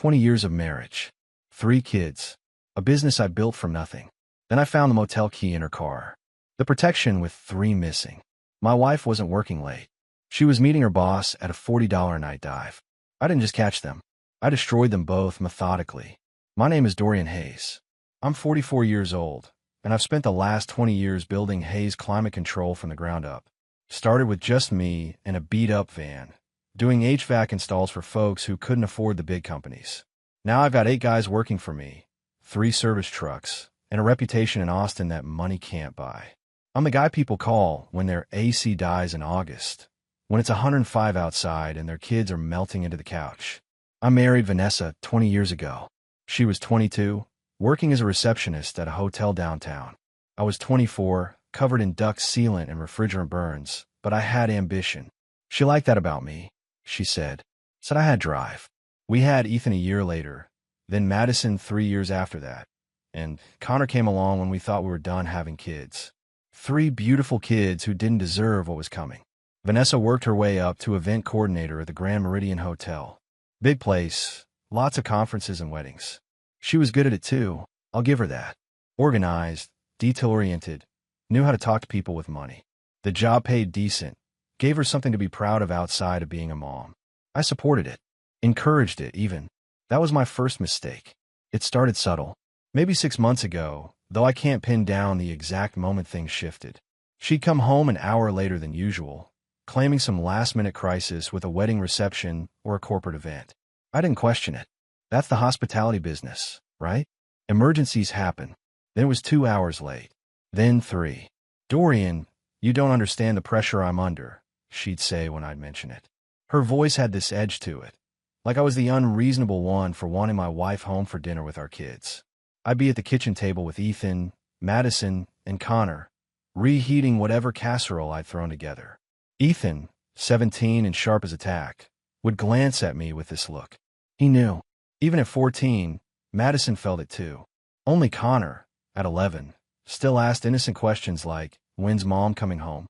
20 years of marriage, 3 kids, a business I built from nothing. Then I found the motel key in her car. The protection with 3 missing. My wife wasn't working late. She was meeting her boss at a $40 a night dive. I didn't just catch them. I destroyed them both methodically. My name is Dorian Hayes. I'm 44 years old, and I've spent the last 20 years building Hayes Climate Control from the ground up. Started with just me and a beat-up van, doing HVAC installs for folks who couldn't afford the big companies. Now I've got 8 guys working for me, 3 service trucks, and a reputation in Austin that money can't buy. I'm the guy people call when their AC dies in August, when it's 105 outside and their kids are melting into the couch. I married Vanessa 20 years ago. She was 22, working as a receptionist at a hotel downtown. I was 24, covered in duct sealant and refrigerant burns, but I had ambition. She liked that about me, she said. Said I had drive. We had Ethan a year later, then Madison 3 years after that, and Connor came along when we thought we were done having kids. 3 beautiful kids who didn't deserve what was coming. Vanessa worked her way up to event coordinator at the Grand Meridian Hotel. Big place, lots of conferences and weddings. She was good at it too, I'll give her that. Organized, detail-oriented, knew how to talk to people with money. The job paid decent, gave her something to be proud of outside of being a mom. I supported it, encouraged it even. That was my first mistake. It started subtle. Maybe 6 months ago, though I can't pin down the exact moment things shifted. She'd come home an hour later than usual, claiming some last-minute crisis with a wedding reception or a corporate event. I didn't question it. That's the hospitality business, right? Emergencies happen. Then it was 2 hours late. Then 3. Dorian, you don't understand the pressure I'm under, she'd say when I'd mention it. Her voice had this edge to it, like I was the unreasonable one for wanting my wife home for dinner with our kids. I'd be at the kitchen table with Ethan, Madison, and Connor, reheating whatever casserole I'd thrown together. Ethan, 17 and sharp as a tack, would glance at me with this look. He knew. Even at 14, Madison felt it too. Only Connor, at 11, still asked innocent questions like, when's mom coming home?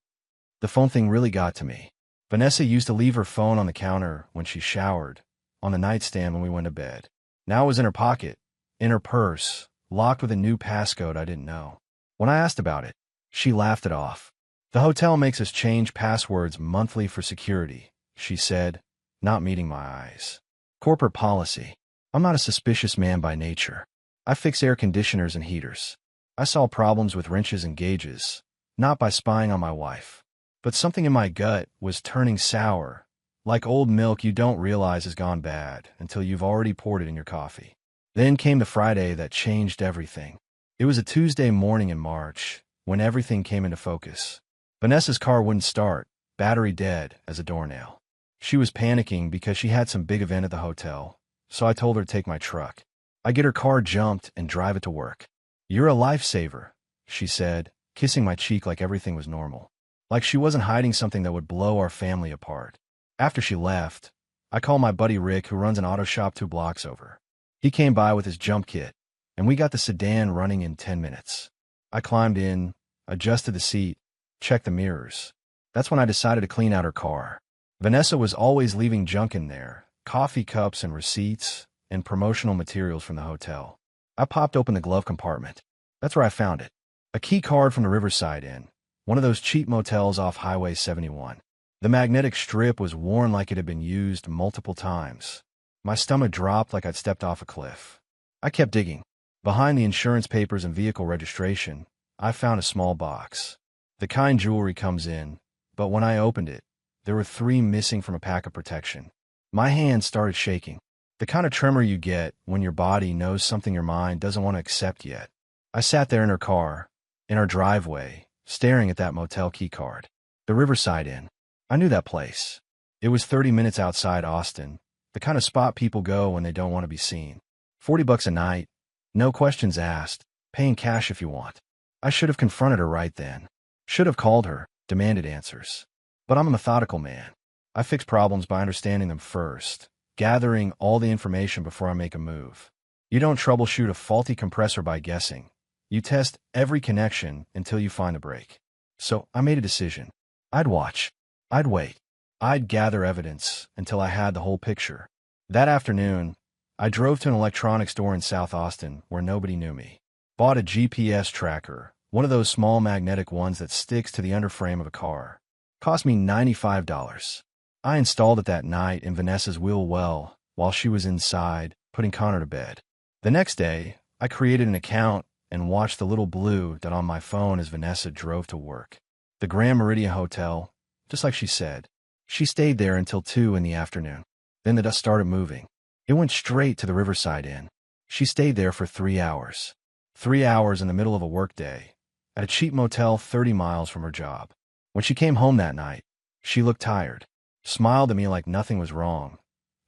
The phone thing really got to me. Vanessa used to leave her phone on the counter when she showered, on the nightstand when we went to bed. Now it was in her pocket, in her purse, locked with a new passcode I didn't know. When I asked about it, she laughed it off. The hotel makes us change passwords monthly for security, she said, not meeting my eyes. Corporate policy. I'm not a suspicious man by nature. I fix air conditioners and heaters. I solve problems with wrenches and gauges, not by spying on my wife. But something in my gut was turning sour, like old milk you don't realize has gone bad until you've already poured it in your coffee. Then came the Friday that changed everything. It was a Tuesday morning in March, when everything came into focus. Vanessa's car wouldn't start, battery dead as a doornail. She was panicking because she had some big event at the hotel, so I told her to take my truck. I get her car jumped and drive it to work. You're a lifesaver, she said, kissing my cheek like everything was normal. Like she wasn't hiding something that would blow our family apart. After she left, I called my buddy Rick, who runs an auto shop 2 blocks over. He came by with his jump kit, and we got the sedan running in 10 minutes. I climbed in, adjusted the seat, checked the mirrors. That's when I decided to clean out her car. Vanessa was always leaving junk in there, coffee cups and receipts, and promotional materials from the hotel. I popped open the glove compartment. That's where I found it. A key card from the Riverside Inn, one of those cheap motels off Highway 71. The magnetic strip was worn like it had been used multiple times. My stomach dropped like I'd stepped off a cliff. I kept digging. Behind the insurance papers and vehicle registration, I found a small box. The kind jewelry comes in, but when I opened it, there were 3 missing from a pack of protection. My hands started shaking. The kind of tremor you get when your body knows something your mind doesn't want to accept yet. I sat there in her car, in our driveway, staring at that motel key card. The Riverside Inn. I knew that place. It was 30 minutes outside Austin, the kind of spot people go when they don't want to be seen. $40 a night, no questions asked, paying cash if you want. I should have confronted her right then. Should have called her, demanded answers. But I'm a methodical man. I fix problems by understanding them first, gathering all the information before I make a move. You don't troubleshoot a faulty compressor by guessing. You test every connection until you find the break. So I made a decision. I'd watch. I'd wait. I'd gather evidence until I had the whole picture. That afternoon, I drove to an electronics store in South Austin where nobody knew me. Bought a GPS tracker, one of those small magnetic ones that sticks to the underframe of a car. Cost me $95. I installed it that night in Vanessa's wheel well while she was inside, putting Connor to bed. The next day, I created an account and watched the little blue dot on my phone as Vanessa drove to work. The Grand Meridian Hotel, just like she said. She stayed there until 2 in the afternoon. Then the dust started moving. It went straight to the Riverside Inn. She stayed there for 3 hours. 3 hours in the middle of a workday, at a cheap motel 30 miles from her job. When she came home that night, she looked tired, smiled at me like nothing was wrong,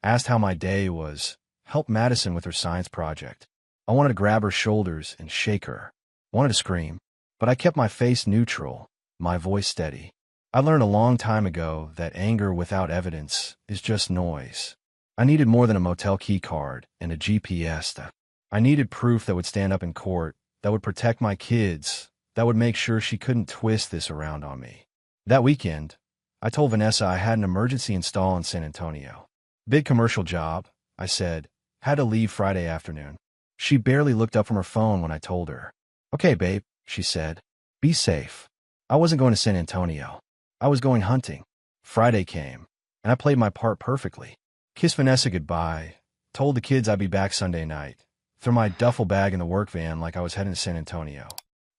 asked how my day was, helped Madison with her science project. I wanted to grab her shoulders and shake her. Wanted to scream, but I kept my face neutral, my voice steady. I learned a long time ago that anger without evidence is just noise. I needed more than a motel key card and a GPS. I needed proof that would stand up in court, that would protect my kids, that would make sure she couldn't twist this around on me. That weekend, I told Vanessa I had an emergency install in San Antonio. Big commercial job, I said. Had to leave Friday afternoon. She barely looked up from her phone when I told her. Okay, babe, she said. Be safe. I wasn't going to San Antonio. I was going hunting. Friday came, and I played my part perfectly. Kissed Vanessa goodbye, told the kids I'd be back Sunday night, threw my duffel bag in the work van like I was heading to San Antonio.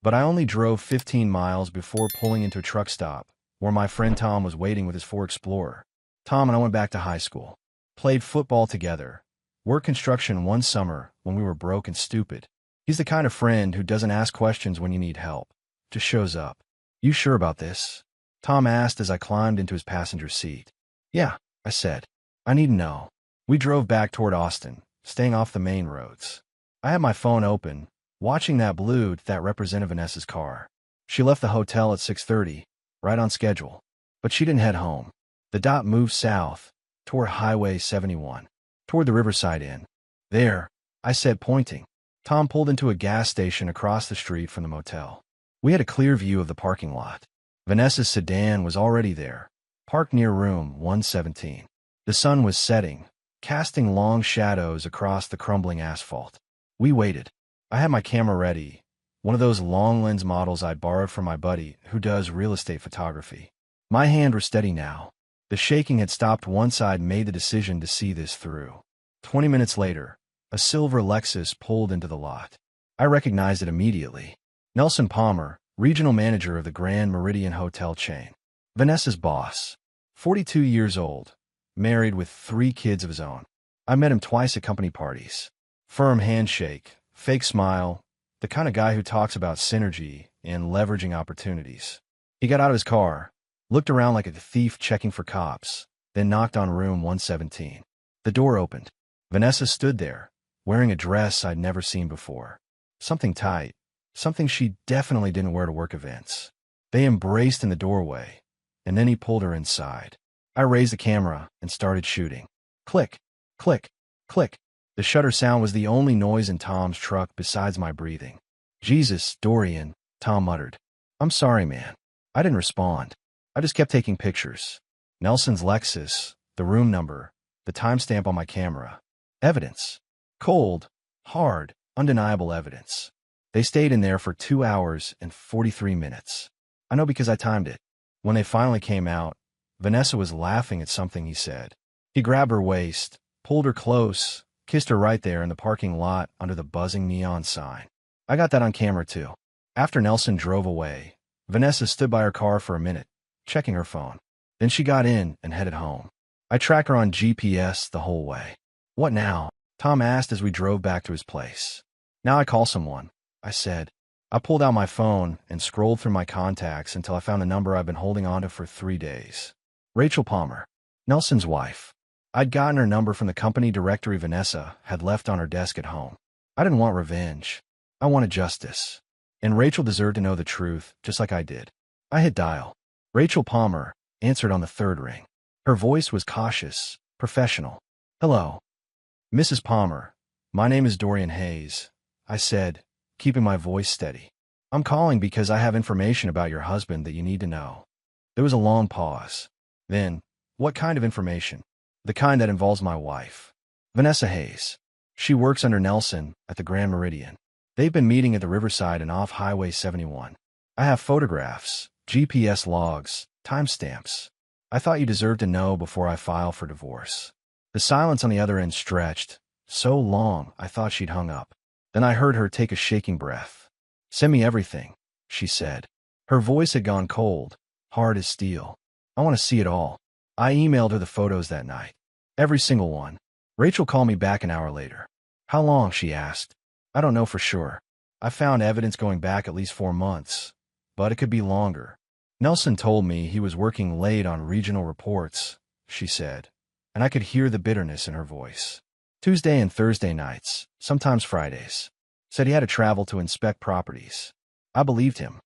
But I only drove 15 miles before pulling into a truck stop, where my friend Tom was waiting with his Ford Explorer. Tom and I went back to high school. Played football together. Worked construction one summer when we were broke and stupid. He's the kind of friend who doesn't ask questions when you need help. Just shows up. You sure about this? Tom asked as I climbed into his passenger seat. Yeah, I said. I need to know. We drove back toward Austin, staying off the main roads. I had my phone open, watching that blue that represented Vanessa's car. She left the hotel at 6:30, right on schedule. But she didn't head home. The dot moved south, toward Highway 71, toward the Riverside Inn. There, I said, pointing. Tom pulled into a gas station across the street from the motel. We had a clear view of the parking lot. Vanessa's sedan was already there, parked near room 117. The sun was setting, casting long shadows across the crumbling asphalt. We waited. I had my camera ready, one of those long lens models I'd borrowed from my buddy who does real estate photography. My hand was steady now. The shaking had stopped once I'd made the decision to see this through. 20 minutes later, a silver Lexus pulled into the lot. I recognized it immediately. Nelson Palmer, regional manager of the Grand Meridian hotel chain. Vanessa's boss. 42 years old. Married with 3 kids of his own. I met him twice at company parties. Firm handshake, fake smile, the kind of guy who talks about synergy and leveraging opportunities. He got out of his car, looked around like a thief checking for cops, then knocked on room 117. The door opened. Vanessa stood there, wearing a dress I'd never seen before. Something tight, something she definitely didn't wear to work events. They embraced in the doorway, and then he pulled her inside. I raised the camera and started shooting. Click, click, click. The shutter sound was the only noise in Tom's truck besides my breathing. Jesus, Dorian, Tom muttered. I'm sorry, man. I didn't respond. I just kept taking pictures. Nelson's Lexus, the room number, the timestamp on my camera. Evidence. Cold, hard, undeniable evidence. They stayed in there for 2 hours and 43 minutes. I know because I timed it. When they finally came out, Vanessa was laughing at something he said. He grabbed her waist, pulled her close, kissed her right there in the parking lot under the buzzing neon sign. I got that on camera too. After Nelson drove away, Vanessa stood by her car for a minute, checking her phone. Then she got in and headed home. I tracked her on GPS the whole way. What now? Tom asked as we drove back to his place. Now I call someone, I said. I pulled out my phone and scrolled through my contacts until I found the number I've been holding onto for 3 days. Rachel Palmer, Nelson's wife. I'd gotten her number from the company directory Vanessa had left on her desk at home. I didn't want revenge. I wanted justice. And Rachel deserved to know the truth, just like I did. I hit dial. Rachel Palmer answered on the 3rd ring. Her voice was cautious, professional. Hello. Mrs. Palmer, my name is Dorian Hayes, I said, keeping my voice steady. I'm calling because I have information about your husband that you need to know. There was a long pause. Then, what kind of information? The kind that involves my wife. Vanessa Hayes. She works under Nelson at the Grand Meridian. They've been meeting at the Riverside and off Highway 71. I have photographs, GPS logs, timestamps. I thought you deserved to know before I file for divorce. The silence on the other end stretched, so long I thought she'd hung up. Then I heard her take a shaking breath. Send me everything, she said. Her voice had gone cold, hard as steel. I want to see it all. I emailed her the photos that night. Every single one. Rachel called me back an hour later. How long, she asked. I don't know for sure. I found evidence going back at least 4 months, but it could be longer. Nelson told me he was working late on regional reports, she said, and I could hear the bitterness in her voice. Tuesday and Thursday nights, sometimes Fridays. Said he had to travel to inspect properties. I believed him.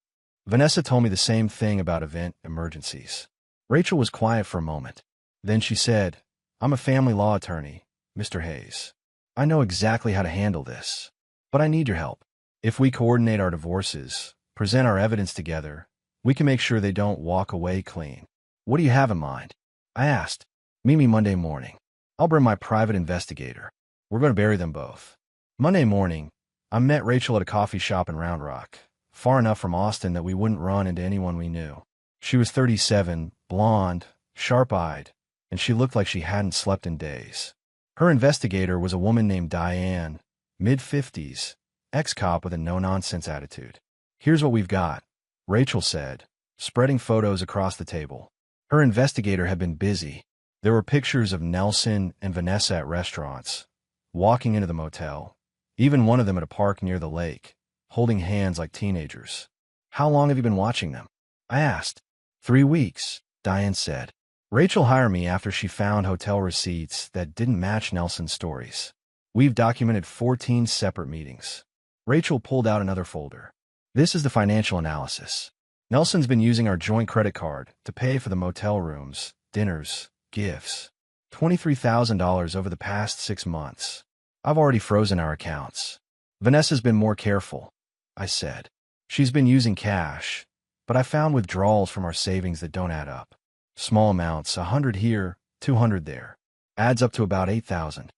Vanessa told me the same thing about event emergencies. Rachel was quiet for a moment. Then she said, I'm a family law attorney, Mr. Hayes. I know exactly how to handle this, but I need your help. If we coordinate our divorces, present our evidence together, we can make sure they don't walk away clean. What do you have in mind? I asked. Meet me Monday morning. I'll bring my private investigator. We're going to bury them both. Monday morning, I met Rachel at a coffee shop in Round Rock, far enough from Austin that we wouldn't run into anyone we knew. She was 37, blonde, sharp-eyed, and she looked like she hadn't slept in days. Her investigator was a woman named Diane, mid-50s, ex-cop with a no-nonsense attitude. Here's what we've got, Rachel said, spreading photos across the table. Her investigator had been busy. There were pictures of Nelson and Vanessa at restaurants, walking into the motel, even one of them at a park near the lake, holding hands like teenagers. How long have you been watching them? I asked. 3 weeks, Diane said. Rachel hired me after she found hotel receipts that didn't match Nelson's stories. We've documented 14 separate meetings. Rachel pulled out another folder. This is the financial analysis. Nelson's been using our joint credit card to pay for the motel rooms, dinners, gifts. $23,000 over the past 6 months. I've already frozen our accounts. Vanessa's been more careful, I said. She's been using cash, but I found withdrawals from our savings that don't add up. Small amounts, 100 here, 200 there. Adds up to about 8,000.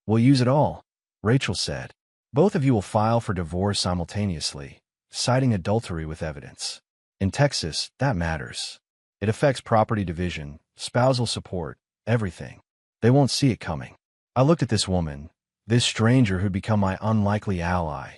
We'll use it all, Rachel said. Both of you will file for divorce simultaneously, citing adultery with evidence. In Texas, that matters. It affects property division, spousal support, everything. They won't see it coming. I looked at this woman, this stranger who'd become my unlikely ally,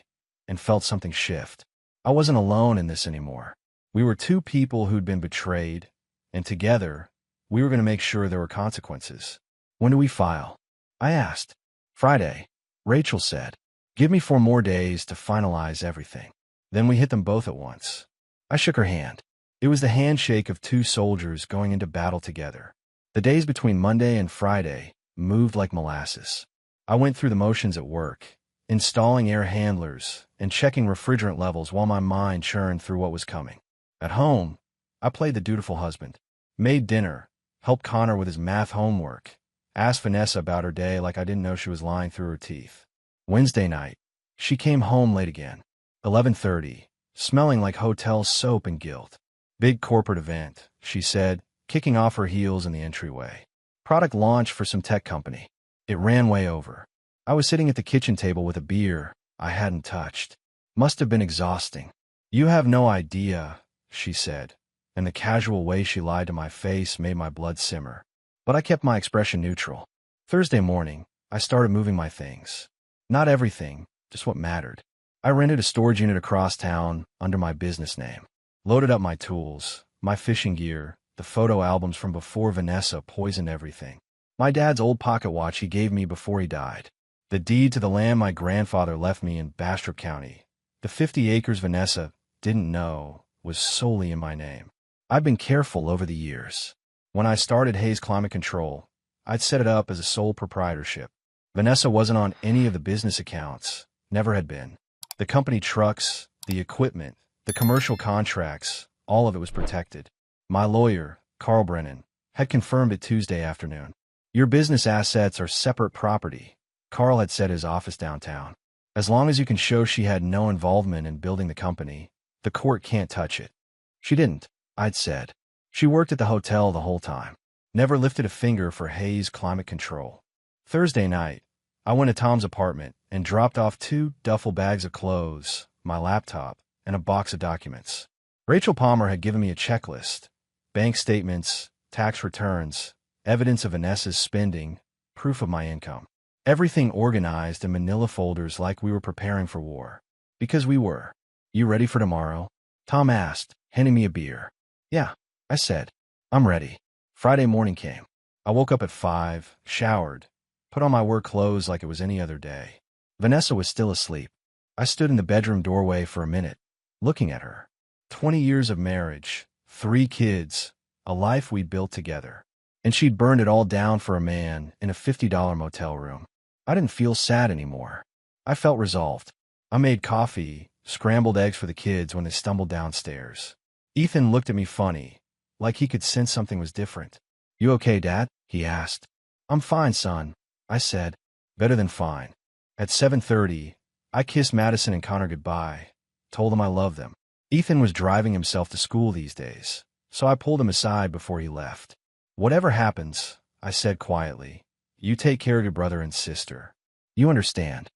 and felt something shift. I wasn't alone in this anymore. We were two people who'd been betrayed, and together, we were going to make sure there were consequences. When do we file? I asked. Friday, Rachel said. Give me 4 more days to finalize everything. Then we hit them both at once. I shook her hand. It was the handshake of 2 soldiers going into battle together. The days between Monday and Friday moved like molasses. I went through the motions at work, installing air handlers and checking refrigerant levels while my mind churned through what was coming. At home, I played the dutiful husband, made dinner, helped Connor with his math homework, asked Vanessa about her day like I didn't know she was lying through her teeth. Wednesday night, she came home late again, 11:30, smelling like hotel soap and guilt. Big corporate event, she said, kicking off her heels in the entryway. Product launch for some tech company. It ran way over. I was sitting at the kitchen table with a beer I hadn't touched. Must have been exhausting. You have no idea, she said, and the casual way she lied to my face made my blood simmer. But I kept my expression neutral. Thursday morning, I started moving my things. Not everything, just what mattered. I rented a storage unit across town under my business name. Loaded up my tools, my fishing gear, the photo albums from before Vanessa poisoned everything. My dad's old pocket watch he gave me before he died. The deed to the land my grandfather left me in Bastrop County. The 50 acres Vanessa didn't know was solely in my name. I've been careful over the years. When I started Hayes Climate Control, I'd set it up as a sole proprietorship. Vanessa wasn't on any of the business accounts, never had been. The company trucks, the equipment, the commercial contracts, all of it was protected. My lawyer, Carl Brennan, had confirmed it Tuesday afternoon. Your business assets are separate property, Carl had said his office downtown. As long as you can show she had no involvement in building the company, the court can't touch it. She didn't, I'd said. She worked at the hotel the whole time. Never lifted a finger for Hayes Climate Control. Thursday night, I went to Tom's apartment and dropped off 2 duffel bags of clothes, my laptop, and a box of documents. Rachel Palmer had given me a checklist: bank statements, tax returns, evidence of Vanessa's spending, proof of my income. Everything organized in manila folders like we were preparing for war. Because we were. You ready for tomorrow? Tom asked, handing me a beer. Yeah, I said. I'm ready. Friday morning came. I woke up at 5, showered, put on my work clothes like it was any other day. Vanessa was still asleep. I stood in the bedroom doorway for a minute, looking at her. 20 years of marriage, 3 kids, a life we'd built together. And she'd burned it all down for a man in a $50 motel room. I didn't feel sad anymore. I felt resolved. I made coffee, scrambled eggs for the kids when they stumbled downstairs. Ethan looked at me funny, like he could sense something was different. You okay, Dad? He asked. I'm fine, son, I said. Better than fine. At 7:30, I kissed Madison and Connor goodbye, told them I loved them. Ethan was driving himself to school these days, so I pulled him aside before he left. Whatever happens, I said quietly, you take care of your brother and sister. You understand?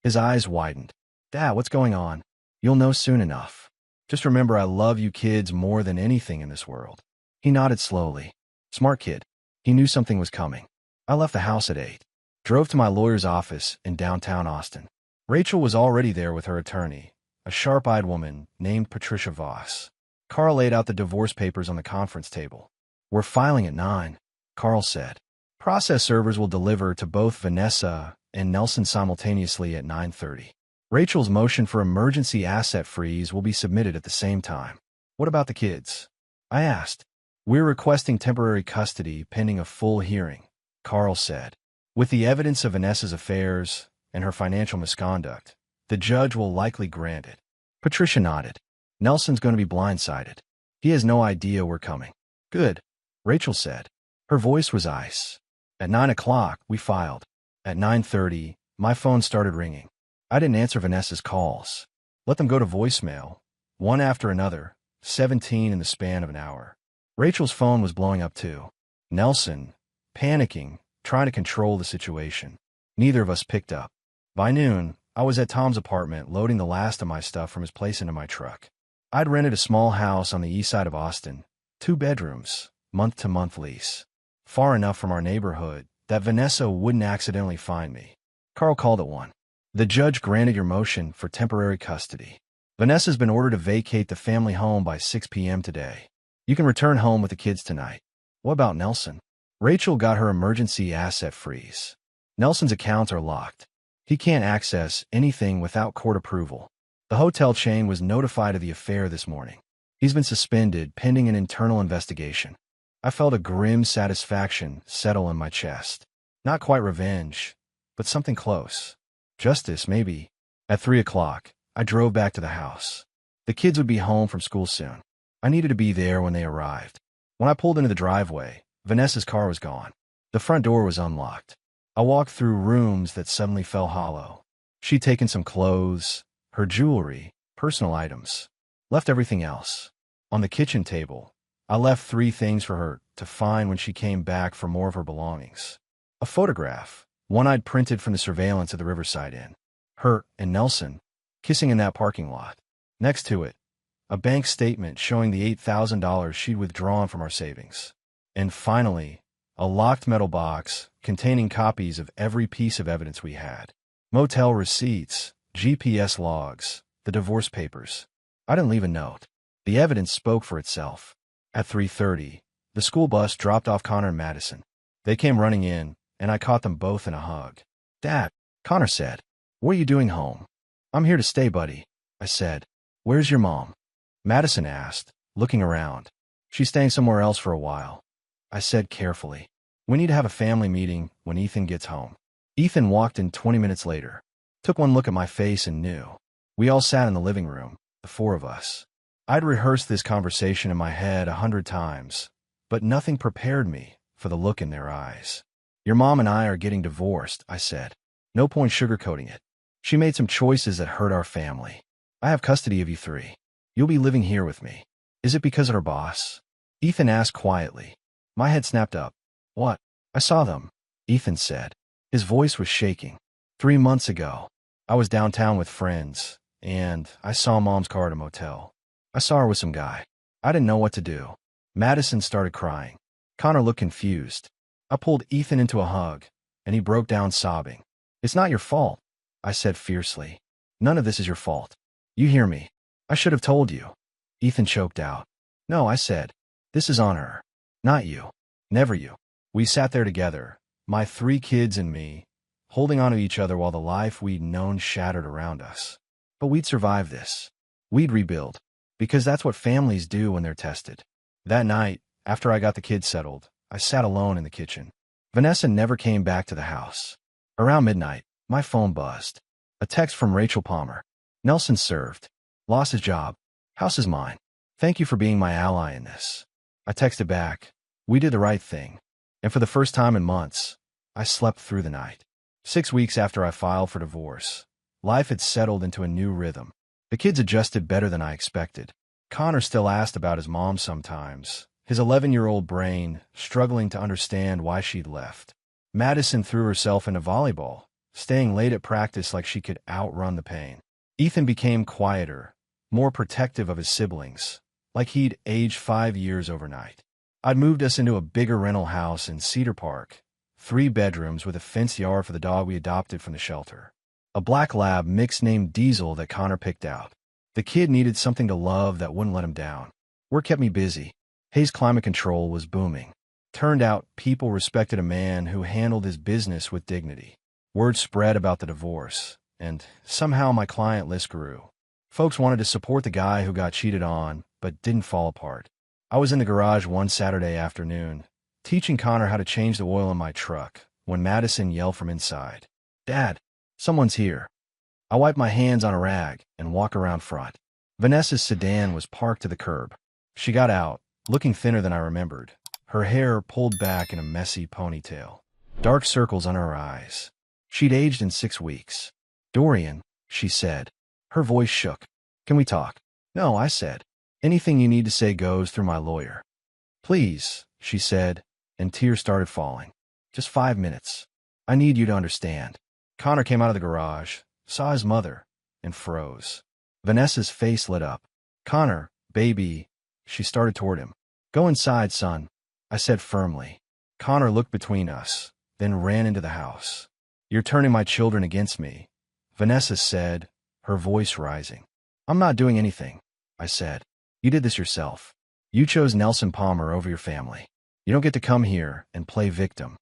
His eyes widened. Dad, what's going on? You'll know soon enough. Just remember I love you kids more than anything in this world. He nodded slowly. Smart kid. He knew something was coming. I left the house at 8. Drove to my lawyer's office in downtown Austin. Rachel was already there with her attorney, a sharp-eyed woman named Patricia Voss. Carl laid out the divorce papers on the conference table. We're filing at 9, Carl said. Process servers will deliver to both Vanessa and Nelson simultaneously at 9:30. Rachel's motion for emergency asset freeze will be submitted at the same time. What about the kids? I asked. We're requesting temporary custody pending a full hearing, Carl said. With the evidence of Vanessa's affairs and her financial misconduct, the judge will likely grant it. Patricia nodded. Nelson's going to be blindsided. He has no idea we're coming. Good, Rachel said. Her voice was ice. At 9 o'clock, we filed. At 9:30, my phone started ringing. I didn't answer Vanessa's calls. Let them go to voicemail, one after another, 17 in the span of an hour. Rachel's phone was blowing up too. Nelson, panicking, trying to control the situation. Neither of us picked up. By noon, I was at Tom's apartment loading the last of my stuff from his place into my truck. I'd rented a small house on the east side of Austin, 2 bedrooms, month-to-month lease. Far enough from our neighborhood that Vanessa wouldn't accidentally find me. Carl called at 1. The judge granted your motion for temporary custody. Vanessa's been ordered to vacate the family home by 6 p.m. today. You can return home with the kids tonight. What about Nelson? Rachel got her emergency asset freeze. Nelson's accounts are locked. He can't access anything without court approval. The hotel chain was notified of the affair this morning. He's been suspended pending an internal investigation. I felt a grim satisfaction settle in my chest. Not quite revenge, but something close. Justice, maybe. At 3 o'clock, I drove back to the house. The kids would be home from school soon. I needed to be there when they arrived. When I pulled into the driveway, Vanessa's car was gone. The front door was unlocked. I walked through rooms that suddenly fell hollow. She'd taken some clothes, her jewelry, personal items. Left everything else. On the kitchen table, I left 3 things for her to find when she came back for more of her belongings. A photograph, one I'd printed from the surveillance at the Riverside Inn. Her and Nelson, kissing in that parking lot. Next to it, a bank statement showing the $8,000 she'd withdrawn from our savings. And finally, a locked metal box containing copies of every piece of evidence we had. Motel receipts, GPS logs, the divorce papers. I didn't leave a note. The evidence spoke for itself. At 3:30, the school bus dropped off Connor and Madison. They came running in, and I caught them both in a hug. Dad, Connor said, what are you doing home? I'm here to stay, buddy, I said. Where's your mom? Madison asked, looking around. She's staying somewhere else for a while, I said carefully. We need to have a family meeting when Ethan gets home. Ethan walked in 20 minutes later, took one look at my face and knew. We all sat in the living room, the 4 of us. I'd rehearsed this conversation in my head 100 times, but nothing prepared me for the look in their eyes. Your mom and I are getting divorced, I said. No point sugarcoating it. She made some choices that hurt our family. I have custody of you 3. You'll be living here with me. Is it because of her boss? Ethan asked quietly. My head snapped up. What? I saw them, Ethan said. His voice was shaking. 3 months ago, I was downtown with friends, and I saw Mom's car at a motel. I saw her with some guy. I didn't know what to do. Madison started crying. Connor looked confused. I pulled Ethan into a hug, and he broke down sobbing. "It's not your fault," I said fiercely. "None of this is your fault. You hear me? I should have told you." Ethan choked out. "No," I said. "This is on her. Not you. Never you." We sat there together, my 3 kids and me, holding on to each other while the life we'd known shattered around us. But we'd survive this. We'd rebuild. Because that's what families do when they're tested. That night, after I got the kids settled, I sat alone in the kitchen. Vanessa never came back to the house. Around midnight, my phone buzzed. A text from Rachel Palmer. "Nelson served. Lost his job. House is mine. Thank you for being my ally in this." I texted back, "We did the right thing." And for the first time in months, I slept through the night. 6 weeks after I filed for divorce, life had settled into a new rhythm. The kids adjusted better than I expected. Connor still asked about his mom sometimes, his 11-year-old brain struggling to understand why she'd left. Madison threw herself into volleyball, staying late at practice like she could outrun the pain. Ethan became quieter, more protective of his siblings, like he'd aged 5 years overnight. I'd moved us into a bigger rental house in Cedar Park, 3 bedrooms with a fenced yard for the dog we adopted from the shelter. A black lab mix named Diesel that Connor picked out. The kid needed something to love that wouldn't let him down. Work kept me busy. Hayes Climate Control was booming. Turned out people respected a man who handled his business with dignity. Word spread about the divorce, and somehow my client list grew. Folks wanted to support the guy who got cheated on, but didn't fall apart. I was in the garage one Saturday afternoon, teaching Connor how to change the oil in my truck, when Madison yelled from inside, "Dad, someone's here." I wiped my hands on a rag and walked around front. Vanessa's sedan was parked to the curb. She got out, looking thinner than I remembered, her hair pulled back in a messy ponytail, dark circles under her eyes. She'd aged in 6 weeks. "Dorian," she said. Her voice shook. "Can we talk?" "No," I said. "Anything you need to say goes through my lawyer." "Please," she said, and tears started falling. "Just 5 minutes. I need you to understand." Connor came out of the garage, saw his mother, and froze. Vanessa's face lit up. "Connor, baby," she started toward him. "Go inside, son," I said firmly. Connor looked between us, then ran into the house. "You're turning my children against me," Vanessa said, her voice rising. "I'm not doing anything," I said. "You did this yourself. You chose Nelson Palmer over your family. You don't get to come here and play victim."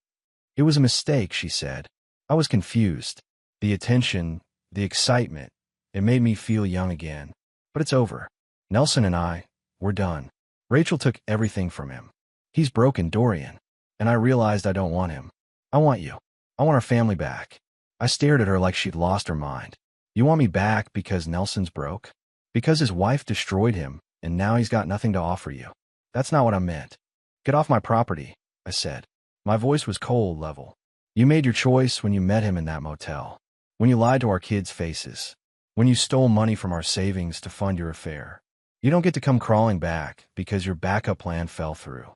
"It was a mistake," she said. I was confused. The attention, the excitement, it made me feel young again. But it's over. Nelson and we're done. Rachel took everything from him. He's broken, Dorian. And I realized I don't want him. I want you. I want our family back. I stared at her like she'd lost her mind. "You want me back because Nelson's broke? Because his wife destroyed him, and now he's got nothing to offer you?" "That's not what I meant." "Get off my property," I said. My voice was cold, level. "You made your choice when you met him in that motel. When you lied to our kids' faces. When you stole money from our savings to fund your affair. You don't get to come crawling back because your backup plan fell through."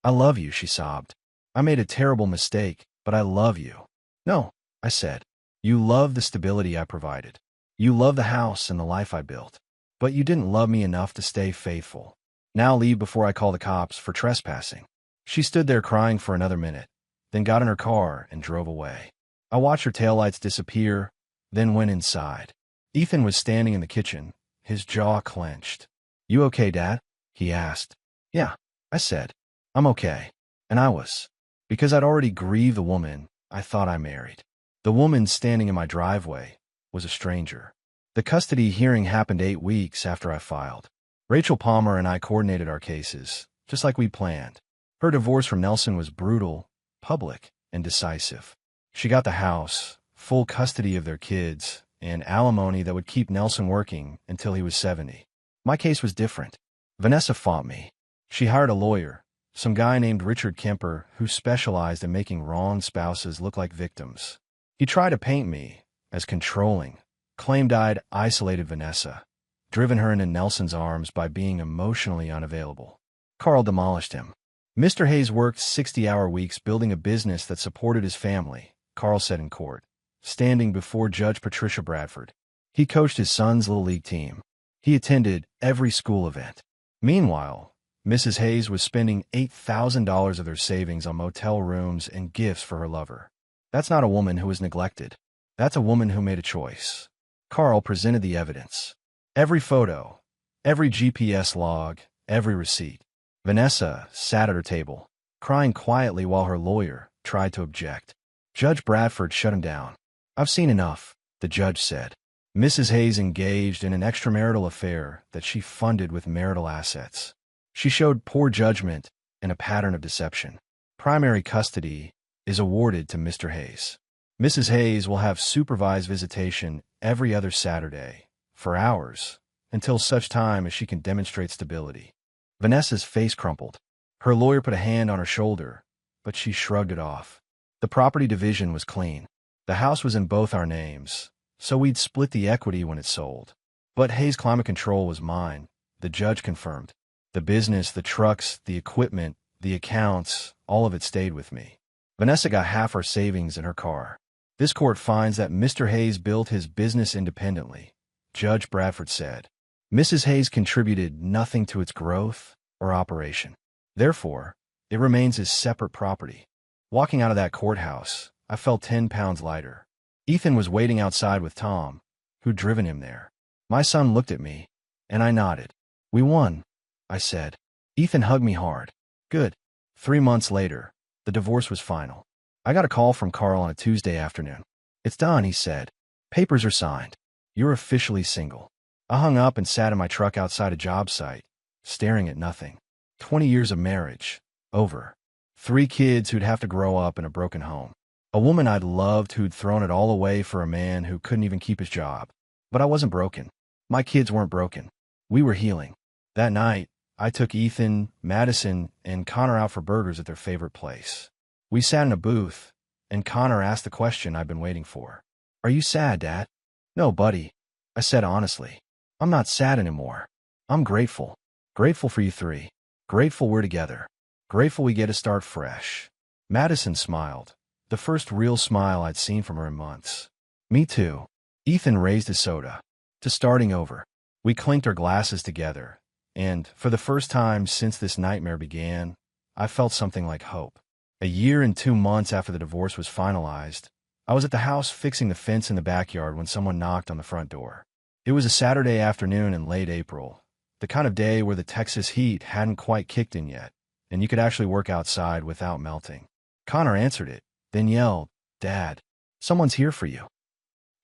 "I love you," she sobbed. "I made a terrible mistake, but I love you." "No," I said. "You love the stability I provided. You love the house and the life I built. But you didn't love me enough to stay faithful. Now leave before I call the cops for trespassing." She stood there crying for another minute, then got in her car and drove away. I watched her taillights disappear, then went inside. Ethan was standing in the kitchen, his jaw clenched. "You okay, Dad?" he asked. "Yeah," I said. "I'm okay." And I was. Because I'd already grieved the woman I thought I married. The woman standing in my driveway was a stranger. The custody hearing happened 8 weeks after I filed. Rachel Palmer and I coordinated our cases, just like we planned. Her divorce from Nelson was brutal, public, and decisive. She got the house, full custody of their kids, and alimony that would keep Nelson working until he was 70. My case was different. Vanessa fought me. She hired a lawyer, some guy named Richard Kemper, who specialized in making wronged spouses look like victims. He tried to paint me as controlling, claimed I'd isolated Vanessa, driven her into Nelson's arms by being emotionally unavailable. Carl demolished him. Mr. Hayes worked 60-hour weeks building a business that supported his family, Carl said in court. standing before Judge Patricia Bradford. He coached his son's Little League team. He attended every school event. Meanwhile, Mrs. Hayes was spending $8,000 of their savings on motel rooms and gifts for her lover. That's not a woman who was neglected. That's a woman who made a choice. Carl presented the evidence. Every photo, every GPS log, every receipt. Vanessa sat at her table, crying quietly while her lawyer tried to object. Judge Bradford shut him down. "I've seen enough," the judge said. Mrs. Hayes engaged in an extramarital affair that she funded with marital assets. She showed poor judgment and a pattern of deception. Primary custody is awarded to Mr. Hayes. Mrs. Hayes will have supervised visitation every other Saturday, for hours, until such time as she can demonstrate stability. Vanessa's face crumpled. Her lawyer put a hand on her shoulder, but she shrugged it off. The property division was clean. The house was in both our names, so we'd split the equity when it sold. But Hayes Climate Control was mine, the judge confirmed. The business, the trucks, the equipment, the accounts, all of it stayed with me. Vanessa got half her savings in her car. This court finds that Mr. Hayes built his business independently, Judge Bradford said. Mrs. Hayes contributed nothing to its growth or operation. Therefore, it remains his separate property. Walking out of that courthouse, I felt 10 pounds lighter. Ethan was waiting outside with Tom, who'd driven him there. My son looked at me, and I nodded. "We won," I said. Ethan hugged me hard. "Good." 3 months later, the divorce was final. I got a call from Carl on a Tuesday afternoon. "It's done," he said. "Papers are signed. You're officially single." I hung up and sat in my truck outside a job site, staring at nothing. 20 years of marriage, over. 3 kids who'd have to grow up in a broken home. A woman I'd loved who'd thrown it all away for a man who couldn't even keep his job. But I wasn't broken. My kids weren't broken. We were healing. That night, I took Ethan, Madison, and Connor out for burgers at their favorite place. We sat in a booth, and Connor asked the question I've been waiting for. "Are you sad, Dad?" "No, buddy," I said honestly. "I'm not sad anymore. I'm grateful. Grateful for you 3. Grateful we're together. Grateful we get to start fresh." Madison smiled, the first real smile I'd seen from her in months. "Me too." Ethan raised his soda. "To starting over." We clinked our glasses together, and, for the first time since this nightmare began, I felt something like hope. A year and 2 months after the divorce was finalized, I was at the house fixing the fence in the backyard when someone knocked on the front door. It was a Saturday afternoon in late April, the kind of day where the Texas heat hadn't quite kicked in yet, and you could actually work outside without melting. Connor answered it, then yelled, "Dad, someone's here for you."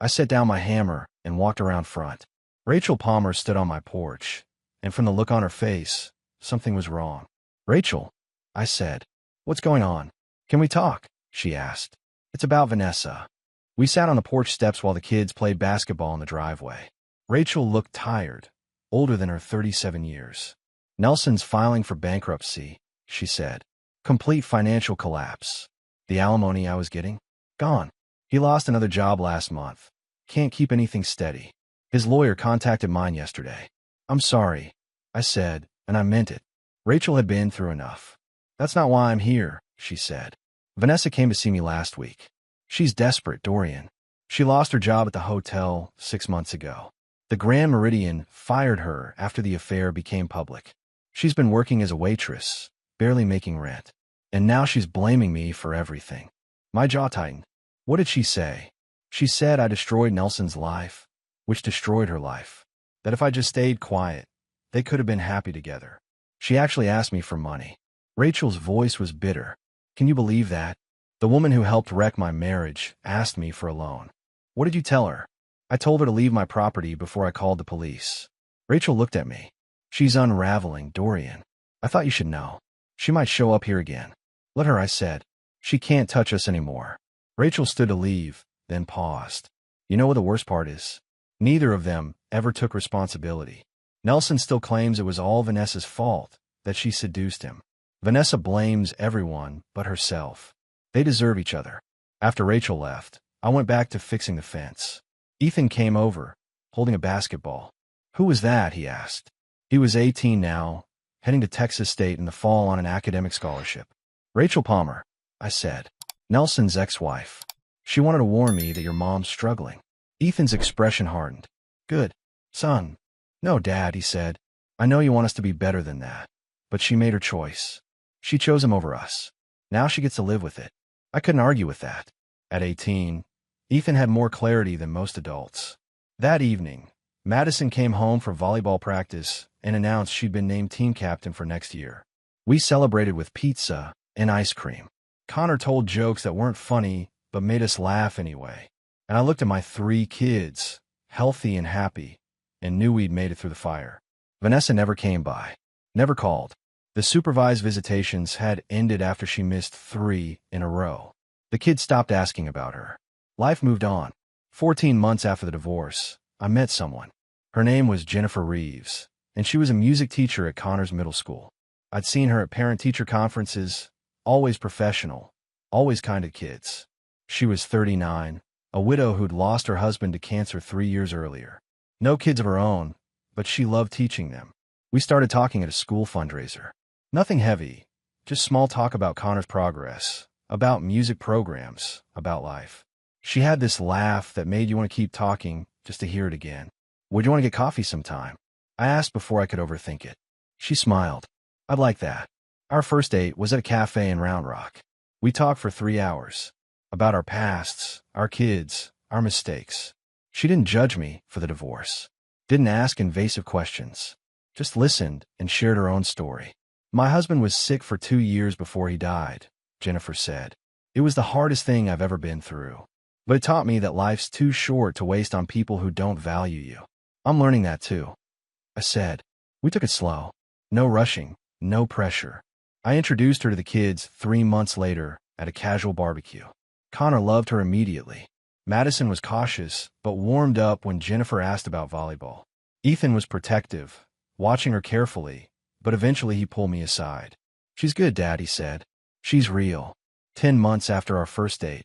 I set down my hammer and walked around front. Rachel Palmer stood on my porch, and from the look on her face, something was wrong. "Rachel," I said. "What's going on? Can we talk?" she asked. "It's about Vanessa." We sat on the porch steps while the kids played basketball in the driveway. Rachel looked tired, older than her 37 years. "Nelson's filing for bankruptcy," she said. "Complete financial collapse. The alimony I was getting? Gone. He lost another job last month. Can't keep anything steady. His lawyer contacted mine yesterday." "I'm sorry," I said, and I meant it. Rachel had been through enough. "That's not why I'm here," she said. "Vanessa came to see me last week. She's desperate, Dorian. She lost her job at the hotel 6 months ago. The Grand Meridian fired her after the affair became public. She's been working as a waitress, barely making rent. And now she's blaming me for everything." My jaw tightened. What did she say? She said I destroyed Nelson's life, which destroyed her life. That if I just stayed quiet, they could have been happy together. She actually asked me for money. Rachel's voice was bitter. "Can you believe that? The woman who helped wreck my marriage asked me for a loan." "What did you tell her?" "I told her to leave my property before I called the police." Rachel looked at me. "She's unraveling, Dorian. I thought you should know. She might show up here again." "Let her," I said. "She can't touch us anymore." Rachel stood to leave, then paused. "You know what the worst part is? Neither of them ever took responsibility. Nelson still claims it was all Vanessa's fault, that she seduced him. Vanessa blames everyone but herself. They deserve each other." After Rachel left, I went back to fixing the fence. Ethan came over, holding a basketball. "Who was that?" he asked. He was 18 now, heading to Texas State in the fall on an academic scholarship. "Rachel Palmer," I said. "Nelson's ex-wife. She wanted to warn me that your mom's struggling. Ethan's expression hardened. Good. Son. No, Dad, he said. I know you want us to be better than that. But she made her choice. She chose him over us. Now she gets to live with it. I couldn't argue with that. At 18, Ethan had more clarity than most adults. That evening, Madison came home from volleyball practice and announced she'd been named team captain for next year. We celebrated with pizza and ice cream. Connor told jokes that weren't funny but made us laugh anyway. And I looked at my 3 kids, healthy and happy, and knew we'd made it through the fire. Vanessa never came by, never called. The supervised visitations had ended after she missed 3 in a row. The kids stopped asking about her. Life moved on. 14 months after the divorce, I met someone. Her name was Jennifer Reeves, and she was a music teacher at Connor's middle school. I'd seen her at parent-teacher conferences, always professional, always kind to kids. She was 39, a widow who'd lost her husband to cancer 3 years earlier. No kids of her own, but she loved teaching them. We started talking at a school fundraiser. Nothing heavy, just small talk about Connor's progress, about music programs, about life. She had this laugh that made you want to keep talking just to hear it again. Would you want to get coffee sometime? I asked before I could overthink it. She smiled. I'd like that. Our first date was at a cafe in Round Rock. We talked for 3 hours. About our pasts, our kids, our mistakes. She didn't judge me for the divorce. Didn't ask invasive questions. Just listened and shared her own story. My husband was sick for 2 years before he died, Jennifer said. It was the hardest thing I've ever been through. But it taught me that life's too short to waste on people who don't value you. I'm learning that too. I said. We took it slow. No rushing, no pressure. I introduced her to the kids 3 months later at a casual barbecue. Connor loved her immediately. Madison was cautious, but warmed up when Jennifer asked about volleyball. Ethan was protective, watching her carefully, but eventually he pulled me aside. She's good, Dad, he said. She's real. 10 months after our first date,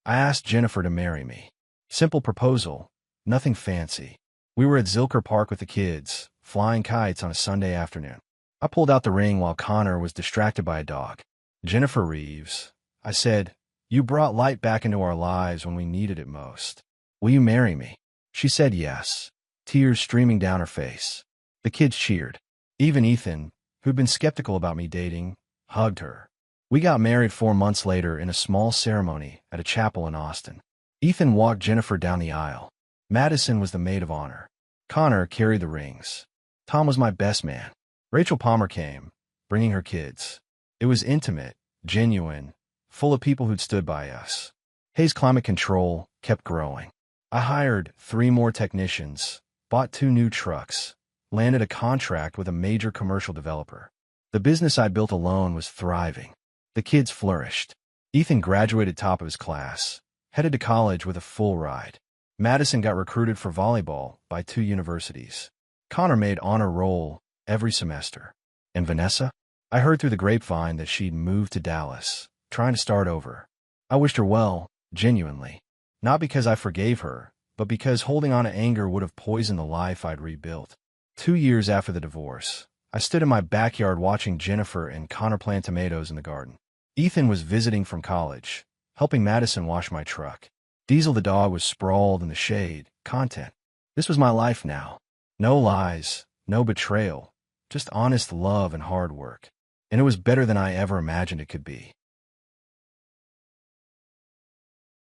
I asked Jennifer to marry me. Simple proposal, nothing fancy. We were at Zilker Park with the kids, flying kites on a Sunday afternoon. I pulled out the ring while Connor was distracted by a dog. Jennifer Reeves, I said, you brought light back into our lives when we needed it most. Will you marry me? She said yes, tears streaming down her face. The kids cheered. Even Ethan, who'd been skeptical about me dating, hugged her. We got married 4 months later in a small ceremony at a chapel in Austin. Ethan walked Jennifer down the aisle. Madison was the maid of honor. Connor carried the rings. Tom was my best man. Rachel Palmer came, bringing her kids. It was intimate, genuine, full of people who'd stood by us. Hayes Climate Control kept growing. I hired 3 more technicians, bought 2 new trucks, landed a contract with a major commercial developer. The business I built alone was thriving. The kids flourished. Ethan graduated top of his class, headed to college with a full ride. Madison got recruited for volleyball by 2 universities. Connor made honor roll every semester. And Vanessa? I heard through the grapevine that she'd moved to Dallas, trying to start over. I wished her well, genuinely. Not because I forgave her, but because holding on to anger would have poisoned the life I'd rebuilt. 2 years after the divorce, I stood in my backyard watching Jennifer and Connor plant tomatoes in the garden. Ethan was visiting from college, helping Madison wash my truck. Diesel the dog was sprawled in the shade, content. This was my life now. No lies, no betrayal, just honest love and hard work. And it was better than I ever imagined it could be.